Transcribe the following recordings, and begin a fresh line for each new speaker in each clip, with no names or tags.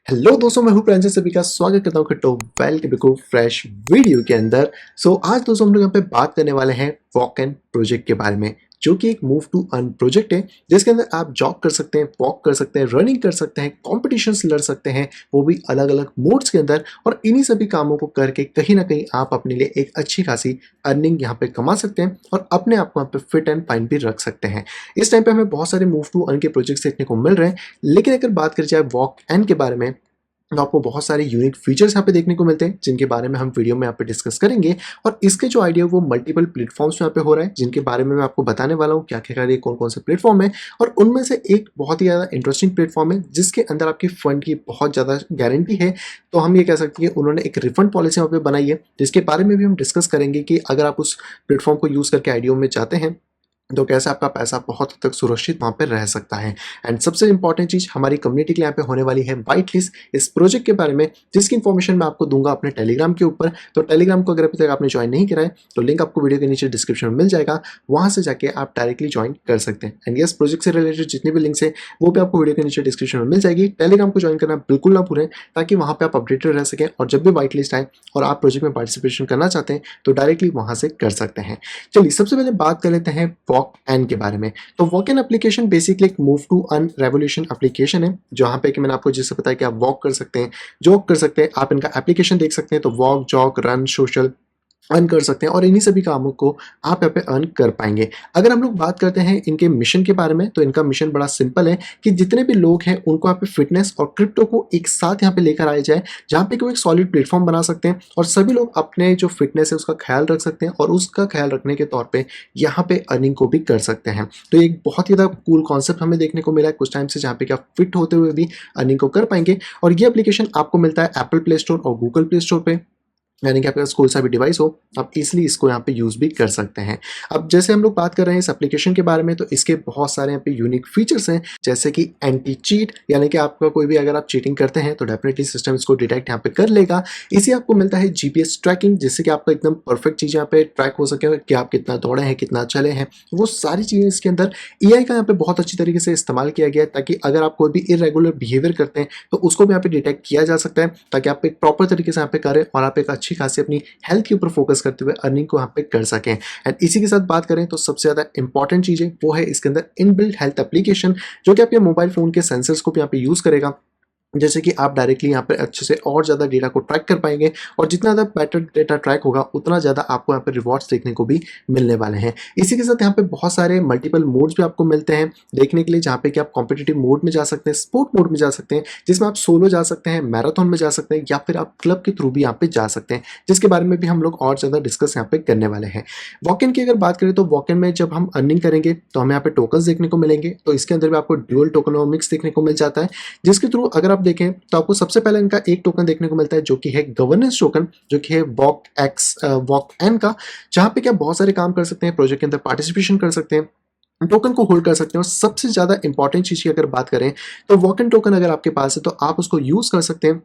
Hello दोस्तों, मैं हूं प्रांजल, सभी का स्वागत करता हूं खट्टो वेलकम को फ्रेश वीडियो के अंदर। आज दोस्तों हम लोग यहाँ पे बात करने वाले हैं वॉक एंड प्रोजेक्ट के बारे में, जो कि एक मूव टू अर्न प्रोजेक्ट है जिसके अंदर आप जॉग कर सकते हैं, वॉक कर सकते हैं, रनिंग कर सकते हैं, कॉम्पिटिशन्स लड़ सकते हैं, वो भी अलग अलग मोड्स के अंदर। और इन्हीं सभी कामों को करके कहीं ना कहीं आप अपने लिए एक अच्छी खासी अर्निंग यहाँ पे कमा सकते हैं और अपने आप को यहाँ पे फिट एंड फाइन भी रख सकते हैं। इस टाइम पे हमें बहुत सारे मूव टू अर्न के प्रोजेक्ट्स देखने को मिल रहे हैं, लेकिन अगर बात करें जाए वॉक एंड के बारे में तो आपको बहुत सारे यूनिक फीचर्स यहाँ पे देखने को मिलते हैं, जिनके बारे में हम वीडियो में यहाँ पे डिस्कस करेंगे। और इसके जो आइडिया वो मल्टीपल प्लेटफॉर्म्स यहाँ पे हो रहा है, जिनके बारे में मैं आपको बताने वाला हूँ क्या क्या कार्य कौन कौन से प्लेटफॉर्म है। और उनमें से एक बहुत ही ज़्यादा इंटरेस्टिंग प्लेटफॉर्म है जिसके अंदर आपकी फंड की बहुत ज़्यादा गारंटी है। तो हम ये कह सकते हैं कि उन्होंने एक रिफंड पॉलिसी वहाँ पे बनाई है, जिसके बारे में भी हम डिस्कस करेंगे कि अगर आप उस प्लेटफॉर्म को यूज़ करके आइडियो में जाते हैं तो कैसे आपका पैसा बहुत हद तक सुरक्षित वहाँ पे रह सकता है। एंड सबसे इंपॉर्टेंट चीज़ हमारी कम्युनिटी के लिए यहाँ पे होने वाली है व्हाइट लिस्ट इस प्रोजेक्ट के बारे में, जिसकी इन्फॉर्मेशन मैं आपको दूंगा अपने टेलीग्राम के ऊपर। तो टेलीग्राम को अगर अभी तक आपने ज्वाइन नहीं करा है तो लिंक आपको वीडियो के नीचे डिस्क्रिप्शन में मिल जाएगा, वहाँ से जाके आप डायरेक्टली ज्वाइन कर सकते हैं। एंड यस, प्रोजेक्ट से रिलेटेड जितने भी लिंक्स है वो भी आपको वीडियो के नीचे डिस्क्रिप्शन में मिल जाएगी। टेलीग्राम को ज्वाइन करना बिल्कुल ना भूलें, ताकि वहाँ पे आप अपडेटेड रह सकें और जब भी व्हाइट लिस्ट आए और आप प्रोजेक्ट में पार्टिसिपेशन करना चाहते हैं तो डायरेक्टली वहाँ से कर सकते हैं। चलिए सबसे पहले बात कर लेते हैं वॉक एन के बारे में। तो वॉक एन एप्लीकेशन बेसिकली एक move to earn revolution application है, जहां पे कि मैंने आपको जैसे बताया कि आप वॉक कर सकते हैं, जॉग कर सकते हैं। आप इनका एप्लीकेशन देख सकते हैं, तो walk, jog, run, social earn कर सकते हैं और इन्हीं सभी कामों को आप यहाँ पे अर्न कर पाएंगे। अगर हम लोग बात करते हैं इनके मिशन के बारे में, तो इनका मिशन बड़ा सिंपल है कि जितने भी लोग हैं उनको यहाँ पे फिटनेस और क्रिप्टो को एक साथ यहाँ पे लेकर आया जाए, जहाँ पे कि वो एक सॉलिड प्लेटफॉर्म बना सकते हैं और सभी लोग अपने जो फिटनेस है उसका ख्याल रख सकते हैं और उसका ख्याल रखने के तौर पे यहाँ पे अर्निंग को भी कर सकते हैं। तो एक बहुत ही ज़्यादा कूल कॉन्सेप्ट हमें देखने को मिला है कुछ टाइम से, जहाँ पे कि आप फिट होते हुए भी अर्निंग को कर पाएंगे। और ये एप्लीकेशन आपको मिलता है एप्पल प्ले स्टोर और गूगल प्ले स्टोर पे, यानी कि आपके पास कोई सा भी डिवाइस हो आप इजीली इसको यहाँ पे यूज़ भी कर सकते हैं। अब जैसे हम लोग बात कर रहे हैं इस एप्लीकेशन के बारे में, तो इसके बहुत सारे यहाँ पे यूनिक फीचर्स हैं, जैसे कि एंटी चीट, यानी कि आपका कोई भी अगर आप चीटिंग करते हैं तो डेफिनेटली सिस्टम इसको डिटेक्ट यहाँ पे कर लेगा। इसी आपको मिलता है जीपीएस ट्रैकिंग, जिससे कि आपका एकदम परफेक्ट चीज़ यहाँ पे ट्रैक हो सके कि आप कितना दौड़े हैं, कितना चले हैं, वो सारी चीज़ें इसके अंदर एआई का यहाँ पे बहुत अच्छी तरीके से इस्तेमाल किया गया है, ताकि अगर आप कोई भी इरेगुलर बिहेवियर करते हैं तो उसको भी यहाँ पे डिटेक्ट किया जा सकता है, ताकि आप एक प्रॉपर तरीके से यहाँ पे करें और आप एक अच्छी खासी अपनी हेल्थ के ऊपर फोकस करते हुए अर्निंग को यहाँ पे कर सकें। एंड इसी के साथ बात करें तो सबसे ज्यादा इंपॉर्टेंट चीज है वो है इसके अंदर इनबिल्ट हेल्थ एप्लीकेशन, जो कि आपके मोबाइल फोन के सेंसर्स को भी यहाँ पे यूज करेगा, जैसे कि आप डायरेक्टली यहाँ पे अच्छे से और ज़्यादा डेटा को ट्रैक कर पाएंगे। और जितना ज़्यादा बेटर डेटा ट्रैक होगा उतना ज़्यादा आपको यहाँ पे रिवॉर्ड्स देखने को भी मिलने वाले हैं। इसी के साथ यहाँ पे बहुत सारे मल्टीपल मोड्स भी आपको मिलते हैं देखने के लिए, जहाँ पे कि आप कॉम्पिटिटिव मोड में जा सकते हैं, स्पोर्ट मोड में जा सकते हैं, जिसमें आप सोलो जा सकते हैं, मैराथन में जा सकते हैं, या फिर आप क्लब के थ्रू भी यहाँ पे जा सकते हैं, जिसके बारे में भी हम लोग और ज़्यादा डिस्कस यहाँ पे करने वाले हैं। वॉक-इन की अगर बात करें तो वॉक-इन में जब हम अर्निंग करेंगे तो हमें यहाँ पे टोकन्स देखने को मिलेंगे। तो इसके अंदर भी आपको ड्यूअल टोकनोमिक्स देखने को मिल जाता है, जिसके थ्रू अगर आप देखें तो आपको सबसे पहले इनका एक टोकन देखने को मिलता है जो कि है गवर्नेंस टोकन, जो कि है वॉक एन का, जहां पे क्या बहुत सारे काम कर सकते हैं, प्रोजेक्ट के अंदर पार्टिसिपेशन कर सकते हैं, टोकन को होल्ड कर सकते हैं। और सबसे ज्यादा इंपॉर्टेंट चीज की अगर बात करें तो वॉक एन टोकन अगर आपके पास है तो आप उसको यूज कर सकते हैं,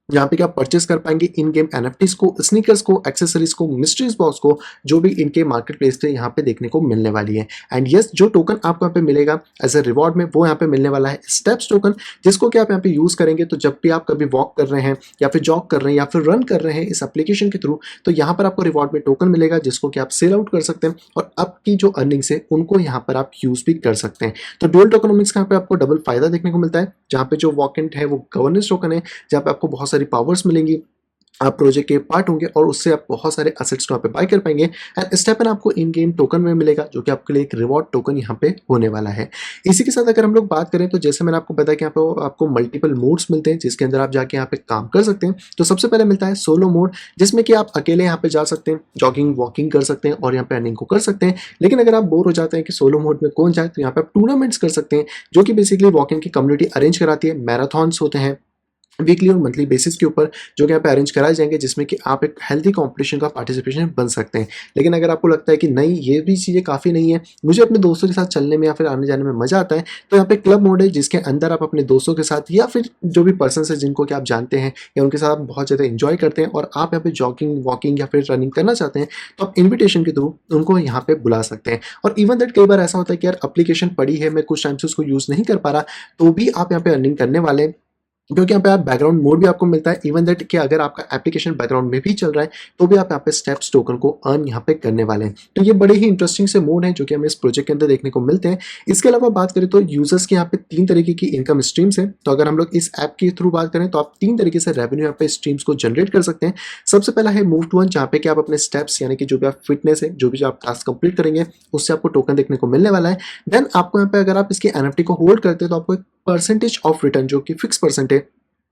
जहाँ पे क्या परचेस कर पाएंगे इन गेम एनएफटीज को, स्नीकर्स को, एक्सेसरीज को, मिस्ट्रीज बॉक्स को, जो भी इनके मार्केट प्लेस पे यहाँ पे देखने को मिलने वाली है। एंड यस, जो टोकन आपको यहाँ पे मिलेगा एज ए रिवॉर्ड में वो यहाँ पे मिलने वाला है स्टेप्स टोकन, जिसको कि आप यहाँ पे यूज करेंगे तो जब भी आप कभी वॉक कर रहे हैं या फिर जॉग कर रहे हैं या फिर रन कर रहे हैं इस एप्लीकेशन के थ्रू, तो यहाँ पर आपको रिवॉर्ड में टोकन मिलेगा, जिसको कि आप सेल आउट कर सकते हैं और आपकी जो अर्निंग्स है उनको यहाँ पर आप यूज भी कर सकते हैं। तो ड्यूअल टोकनोमिक्स का यहाँ पे आपको डबल फायदा देखने को मिलता है, जहाँ पे जो वॉकेंट है वो गवर्नेंस टोकन है, जहाँ पे आपको बहुत सारी पावर्स मिलेंगी, आप प्रोजेक्ट के पार्ट होंगे और उससे आप बहुत सारे एसेट्स को यहाँ पे बाय कर पाएंगे। एंड स्टेपन आपको इन गेम टोकन में मिलेगा, जो कि आपके लिए एक रिवॉर्ड टोकन यहाँ पे होने वाला है। इसी के साथ अगर हम लोग बात करें तो जैसे मैंने आपको बताया कि यहाँ पे आपको मल्टीपल मोड्स मिलते हैं, जिसके अंदर आप जाके यहाँ पे काम कर सकते हैं। तो सबसे पहले मिलता है सोलो मोड, जिसमें कि आप अकेले यहाँ पे जा सकते हैं, जॉगिंग वॉकिंग कर सकते हैं और यहाँ पे अर्निंग को कर सकते हैं। लेकिन अगर आप बोर हो जाते हैं कि सोलो मोड में कौन जाए, तो यहाँ पे आप टूर्नामेंट्स कर सकते हैं, जो कि बेसिकली वॉकिंग की कम्युनिटी अरेंज कराती है। मैराथन्स होते हैं वीकली और मंथली बेसिस के ऊपर, जो कि यहाँ पे अरेंज कराए जाएंगे, जिसमें कि आप एक हेल्दी कंपटीशन का पार्टिसिपेशन बन सकते हैं। लेकिन अगर आपको लगता है कि नहीं ये भी चीज़ें काफ़ी नहीं है, मुझे अपने दोस्तों के साथ चलने में या फिर आने जाने में मज़ा आता है, तो यहाँ पे क्लब मोड है, जिसके अंदर आप अपने दोस्तों के साथ या फिर जो भी पर्सन है जिनको कि आप जानते हैं या उनके साथ आप बहुत ज़्यादा इंजॉय करते हैं और आप यहाँ पे जॉगिंग वॉकिंग या फिर रनिंग करना चाहते हैं, तो आप इन्विटेशन के थ्रू उनको यहाँ पे बुला सकते हैं। और इवन दैट कई बार ऐसा होता है कि यार एप्लीकेशन पड़ी है, मैं कुछ टाइम से उसको यूज़ नहीं कर पा रहा, तो भी आप यहाँ पे अर्निंग करने वाले क्योंकि यहाँ पे आप बैकग्राउंड मोड भी आपको मिलता है, इवन दैट कि अगर आपका एप्लीकेशन बैकग्राउंड में भी चल रहा है तो भी आप यहाँ पे स्टेप्स टोकन को अर्न यहाँ पे करने वाले हैं। तो ये बड़े ही इंटरेस्टिंग से मोड हैं जो कि हमें इस प्रोजेक्ट के अंदर देखने को मिलते हैं। इसके अलावा बात करें तो यूजर्स के यहाँ पे 3 तरीके की इनकम स्ट्रीम्स हैं। तो अगर हम लोग इस ऐप के थ्रू बात करें तो आप 3 तरीके से रेवेन्यू यहाँ पे स्ट्रीम्स को जनरेट कर सकते हैं। सबसे पहला है मूव टू अर्न, जहाँ पे कि आप अपने स्टेप्स यानी कि जो भी आप फिटनेस है, जो भी आप टास्क कंप्लीट करेंगे उससे आपको टोकन देखने को मिलने वाला है। देन आपको यहाँ पे अगर आप इसके एनएफटी को होल्ड करते हैं तो आपको एक परसेंटेज ऑफ रिटर्न जो कि फिक्स परसेंट है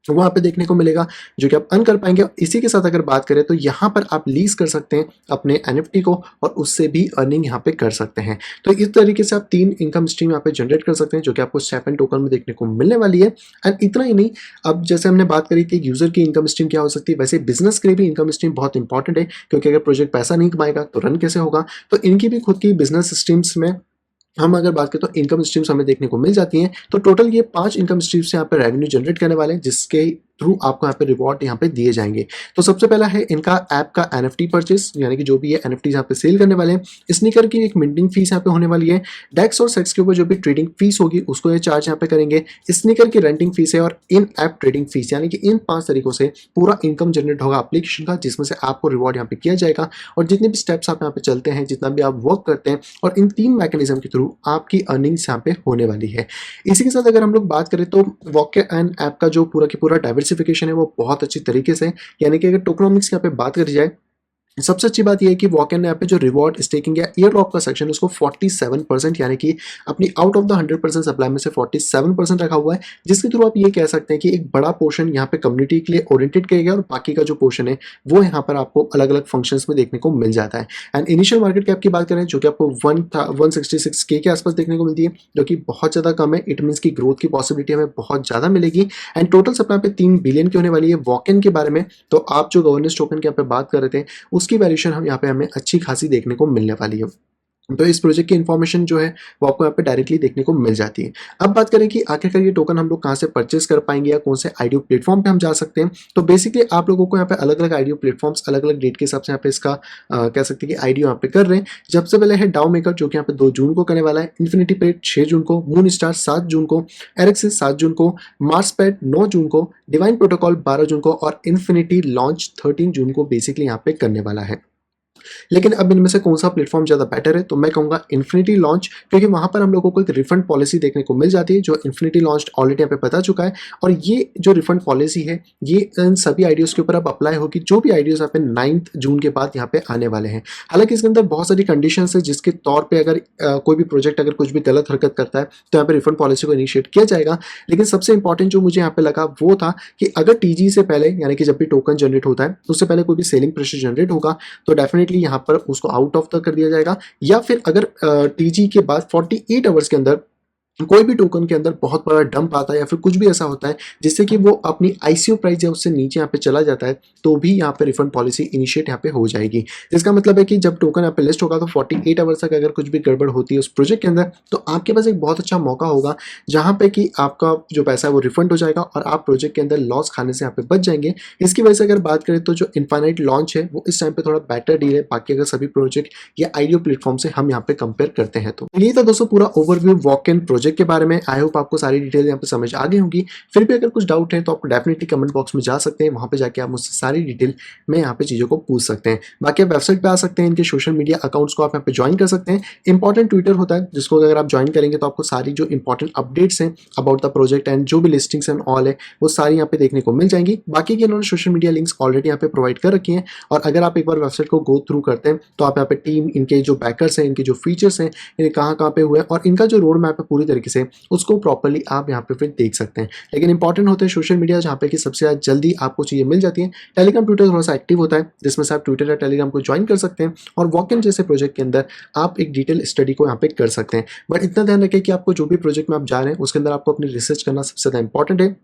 वो वहाँ पे देखने को मिलेगा, जो कि आप अर्न कर पाएंगे। इसी के साथ अगर बात करें तो यहाँ पर आप लीज कर सकते हैं अपने एनएफटी को और उससे भी अर्निंग यहाँ पे कर सकते हैं। तो इस तरीके से आप 3 इनकम स्ट्रीम यहाँ पे जनरेट कर सकते हैं जो कि आपको स्टेपन टोकन में देखने को मिलने वाली है। एंड इतना ही नहीं, अब जैसे हमने बात करी कि यूजर की इनकम स्ट्रीम क्या हो सकती है, वैसे बिजनेस के लिए भी इनकम स्ट्रीम बहुत इंपॉर्टेंट है, क्योंकि अगर प्रोजेक्ट पैसा नहीं कमाएगा तो रन कैसे होगा। तो इनकी भी खुद की बिजनेस स्ट्रीम्स में हम अगर बात करें तो इनकम स्ट्रीम्स हमें देखने को मिल जाती हैं। तो टोटल ये 5 इनकम स्ट्रीम्स यहाँ पे रेवेन्यू जनरेट करने वाले हैं, जिसके थ्रू आपको यहाँ पे रिवॉर्ड यहाँ पे दिए जाएंगे। तो सबसे पहला है इनका ऐप का एनएफटी परचेस, यानी कि जो भी ये एनएफटी यहाँ पे सेल करने वाले हैं, स्नीकर की एक मिंटिंग फीस यहाँ पे होने वाली है। डेक्स और सेक्स के ऊपर जो भी ट्रेडिंग फीस होगी उसको ये चार्ज यहाँ पे करेंगे। स्नीकर की रेंटिंग फीस है और इन ऐप ट्रेडिंग फीस, यानी कि इन 5 तरीकों से पूरा इनकम जनरेट होगा एप्लीकेशन का, जिसमें से आपको रिवॉर्ड यहाँ पे किया जाएगा। और जितने भी स्टेप्स आप यहाँ पे चलते हैं, जितना भी आप वर्क करते हैं, और इन 3 मैकेनिज्म के थ्रू आपकी अर्निंग्स यहाँ पे होने वाली है। इसी के साथ अगर हम लोग बात करें तो वॉक एंड ऐप का जो पूरा की पूरा डाइवर्सिफिकेशन है वो बहुत अच्छी तरीके से, यानी कि अगर टोकनॉमिक्स की यहाँ पे बात करी जाए, सबसे अच्छी बात यह है कि वॉक एंड ऐप पे जो रिवॉर्ड स्टेकिंग या ईयर ड्रॉप का सेक्शन है उसको 47%, यानी कि अपनी आउट ऑफ द 100% सप्लाई में से 47% रखा हुआ है, जिसके थ्रू आप ये कह सकते हैं कि एक बड़ा पोर्शन यहाँ पे कम्युनिटी के लिए ओरिएंटेड किया गया और बाकी का जो पोर्शन है वो यहाँ पर आपको अलग अलग फंक्शंस में देखने को मिल जाता है। एंड इनिशियल मार्केट कैप की बात करें जो कि आपको 166K के आसपास देखने को मिलती है, जो कि बहुत ज़्यादा कम है। इट मीन्स की ग्रोथ की पॉसिबिलिटी हमें बहुत ज़्यादा मिलेगी। एंड टोटल सप्लाई पे 3 बिलियन की होने वाली है वॉक इन के बारे में। तो आप जो गवर्नेंस टोकन की यहाँ पे बात कर रहे थे उसकी वैल्यूएशन हम यहाँ पे हमें अच्छी खासी देखने को मिलने वाली है। तो इस प्रोजेक्ट की इन्फॉर्मेशन जो है वो आपको यहाँ पे डायरेक्टली देखने को मिल जाती है। अब बात करें कि आखिरकार ये टोकन हम लोग कहाँ से परचेस कर पाएंगे या कौन से आईडीओ प्लेटफॉर्म पे हम जा सकते हैं। तो बेसिकली आप लोगों को यहाँ पे अलग अलग आईडीओ प्लेटफॉर्म्स अलग अलग डेट के हिसाब से यहाँ पे इसका कह सकते हैं कि आईडीओ यहाँ पे कर रहे हैं। सबसे पहले है डाउ मेकर जो कि यहाँ पे 2 जून को करने वाला है, इन्फिनिटी पेड 6 जून को, मून स्टार 7 जून को, एरेक्सिस 7 जून को, मार्स पैड 9 जून को, डिवाइन प्रोटोकॉल 12 जून को और इन्फिनिटी लॉन्च 13 जून को बेसिकली यहाँ पे करने वाला है। लेकिन अब इनमें से कौन सा प्लेटफॉर्म ज़्यादा बेटर है, तो मैं कहूँगा इन्फिनिटी लॉन्च, क्योंकि वहाँ पर हम लोगों को एक रिफंड पॉलिसी देखने को मिल जाती है जो इन्फिनिटी लॉन्च ऑलरेडी यहाँ पे पता चुका है। और ये जो रिफंड पॉलिसी है ये इन सभी आईडियोज़ के ऊपर अब अप्लाई होगी जो भी आईडियोज़ यहाँ पे 9 जून के बाद यहाँ पे आने वाले हैं। हालांकि इसके अंदर बहुत सारी कंडीशन है जिसके तौर पर अगर कोई भी प्रोजेक्ट अगर कुछ भी गलत हरकत करता है तो यहाँ पे रिफंड पॉलिसी को इनिशिएट किया जाएगा। लेकिन सबसे इंपॉर्टेंट जो मुझे यहाँ पे लगा वो था कि अगर टीजी से पहले, यानी कि जब भी टोकन जनरेट होता है उससे पहले कोई भी सेलिंग प्रेशर जनरेट होगा तो डेफिनेटली यहाँ पर उसको आउट ऑफ कर दिया जाएगा। या फिर अगर टीजी के बाद 48 आवर्स के अंदर कोई भी टोकन के अंदर बहुत बड़ा डंप आता है या फिर कुछ भी ऐसा होता है जिससे कि वो अपनी आईसीओ प्राइस या उससे नीचे यहाँ पे चला जाता है, तो भी यहाँ पे रिफंड पॉलिसी इनिशिएट यहाँ पे हो जाएगी। जिसका मतलब है कि जब टोकन यहाँ पे लिस्ट होगा तो 48 आवर्स तक अगर कुछ भी गड़बड़ होती है उस प्रोजेक्ट के अंदर तो आपके पास एक बहुत अच्छा मौका होगा जहाँ पे कि आपका जो पैसा है वो रिफंड हो जाएगा और आप प्रोजेक्ट के अंदर लॉस खाने से यहाँ पे बच जाएंगे। इसकी वजह से अगर बात करें तो जो इनफाइनाइट लॉन्च है वो इस टाइम पे थोड़ा बेटर डील है बाकी अगर सभी प्रोजेक्ट या आईडियो प्लेटफॉर्म से हम यहाँ पे कंपेयर करते हैं। तो ये था दोस्तों पूरा ओवरव्यू वॉक इन प्रोजेक्ट के बारे में। आई होप आपको सारी डिटेल यहाँ पे समझ आ गई होंगी। फिर भी अगर कुछ डाउट है तो आप डेफिनेटली कमेंट बॉक्स में जा सकते हैं, वहां पे जाके आप मुझसे सारी डिटेल में यहाँ पे चीज़ों को पूछ सकते हैं। बाकी आप वेबसाइट पे आ सकते हैं, इनके सोशल मीडिया अकाउंट्स को आप यहाँ पे ज्वाइन कर सकते हैं। इंपॉर्टेंट ट्विटर होता है जिसको अगर आप ज्वाइन करेंगे तो आपको सारी जो इंपॉर्टेंट अपडेट्स हैं अबाउट द प्रोजेक्ट एंड जो भी लिस्टिंग्स एंड ऑल है वो सारी यहाँ पे देखने को मिल जाएंगी। बाकी के इन्होंने सोशल मीडिया लिंक्स ऑलरेडी यहाँ पे प्रोवाइड कर रखी हैं और अगर आप एक बार वेबसाइट को गो थ्रू करते हैं तो आप यहाँ पे टीम, इनके जो बैकर्स हैं, इनके जो फीचर्स हैं, इन्हें कहाँ पे हुए और इनका जो रोड मैप है पूरी तरीके से उसको प्रॉपरली आप यहाँ पे फिर देख सकते हैं। लेकिन इंपॉर्टेंट होते हैं सोशल मीडिया जहाँ पे कि सबसे ज़्यादा जल्दी आपको चीज़ें मिल जाती हैं। टेलीग्राम ट्विटर थोड़ा सा एक्टिव होता है जिसमें से आप ट्विटर या टेलीग्राम को ज्वाइन कर सकते हैं और वॉक इन जैसे प्रोजेक्ट के अंदर आप एक डिटेल स्टडी को यहाँ पे कर सकते हैं। बट इतना ध्यान रखें कि आपको जो भी प्रोजेक्ट में आप जा रहे हैं उसके अंदर आपको अपनी रिसर्च करना सबसे ज़्यादा इंपॉर्टेंट है।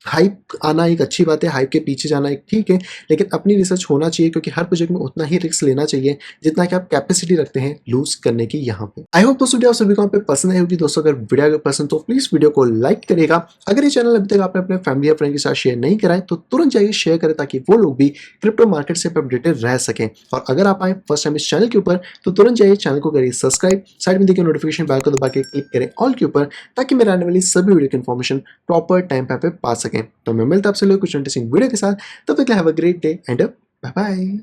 हाइप आना एक अच्छी बात है, हाइप के पीछे जाना एक ठीक है, लेकिन अपनी रिसर्च होना चाहिए क्योंकि हर प्रोजेक्ट में उतना ही रिस्क लेना चाहिए जितना कि आप कैपेसिटी रखते हैं लूज करने की यहाँ पे। आई होप दोस्तों वीडियो आप सभी को यहाँ पे पसंद आई होगी। दोस्तों अगर वीडियो अगर पसंद तो प्लीज वीडियो को लाइक करेगा। अगर ये चैनल अभी तक आपने अपने फैमिली या फ्रेंड के साथ शेयर नहीं करा है तो तुरंत जाइए शेयर करें ताकि वो लोग भी क्रिप्टो मार्केट से अपडेटेड रह सकें। और अगर आप आए फर्स्ट टाइम इस चैनल के ऊपर तो तुरंत जाइए चैनल को करिए सब्सक्राइब, साइड में देखिए नोटिफिकेशन बेल को दबा के क्लिक करें ऑल के ऊपर ताकि मेरे आने वाली सभी वीडियो की इन्फॉर्मेशन प्रॉपर टाइम पे पा सके। सकें। तो मैं मिलता आपसे लोग कुछ इंटरेस्टिंग वीडियो के साथ, तब तक have a great day and bye bye.